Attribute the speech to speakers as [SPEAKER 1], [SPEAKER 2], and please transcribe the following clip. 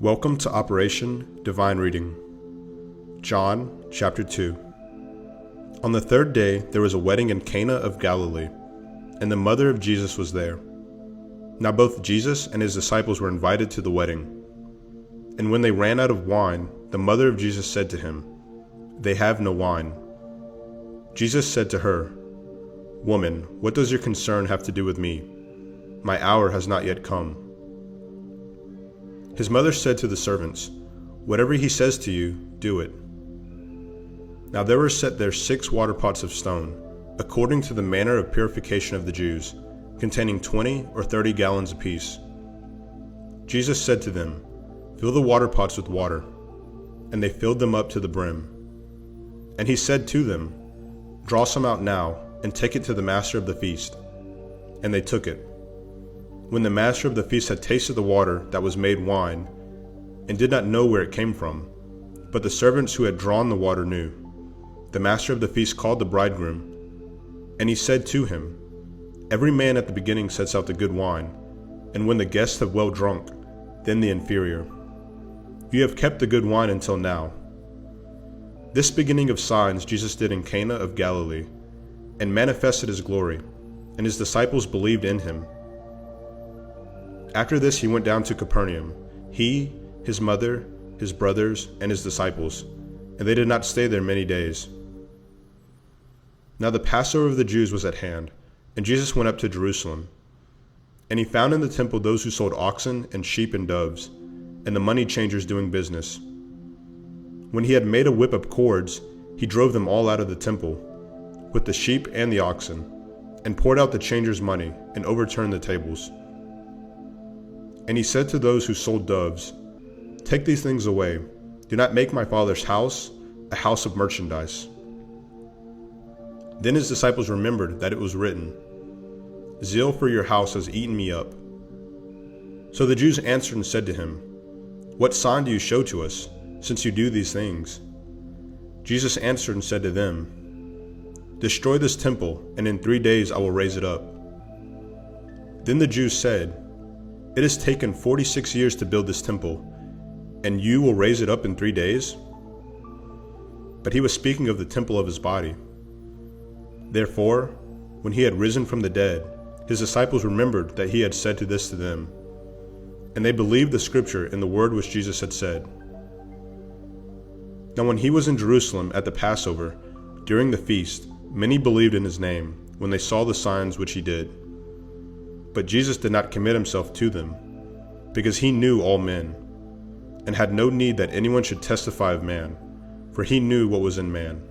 [SPEAKER 1] Welcome to Operation Divine Reading. John chapter 2. On the third day there was a wedding in Cana of Galilee, and the mother of Jesus was there. Now both Jesus and his disciples were invited to the wedding. And when they ran out of wine, the mother of Jesus said to him, "They have no wine." Jesus said to her, "Woman, what does your concern have to do with me? My hour has not yet come." His mother said to the servants, "Whatever he says to you, do it." Now there were set there 6 water pots of stone, according to the manner of purification of the Jews, containing 20 or 30 gallons apiece. Jesus said to them, "Fill the water pots with water." And they filled them up to the brim. And he said to them, "Draw some out now, and take it to the master of the feast." And they took it. When the master of the feast had tasted the water that was made wine, and did not know where it came from, but the servants who had drawn the water knew, the master of the feast called the bridegroom, and he said to him, "Every man at the beginning sets out the good wine, and when the guests have well drunk, then the inferior. You have kept the good wine until now." This beginning of signs Jesus did in Cana of Galilee, and manifested his glory, and his disciples believed in him. After this he went down to Capernaum, he, his mother, his brothers, and his disciples, and they did not stay there many days. Now the Passover of the Jews was at hand, and Jesus went up to Jerusalem. And he found in the temple those who sold oxen and sheep and doves, and the money changers doing business. When he had made a whip of cords, he drove them all out of the temple, with the sheep and the oxen, and poured out the changers' money, and overturned the tables. And he said to those who sold doves, "Take these things away. Do not make my Father's house a house of merchandise." Then his disciples remembered that it was written, "Zeal for your house has eaten me up." So the Jews answered and said to him, "What sign do you show to us, since you do these things?" Jesus answered and said to them, "Destroy this temple, and in 3 days I will raise it up." Then the Jews said, "It has taken 46 years to build this temple, and you will raise it up in 3 days?" But he was speaking of the temple of his body. Therefore, when he had risen from the dead, his disciples remembered that he had said this to them, and they believed the scripture and the word which Jesus had said. Now when he was in Jerusalem at the Passover, during the feast, many believed in his name, when they saw the signs which he did. But Jesus did not commit himself to them, because he knew all men, and had no need that anyone should testify of man, for he knew what was in man.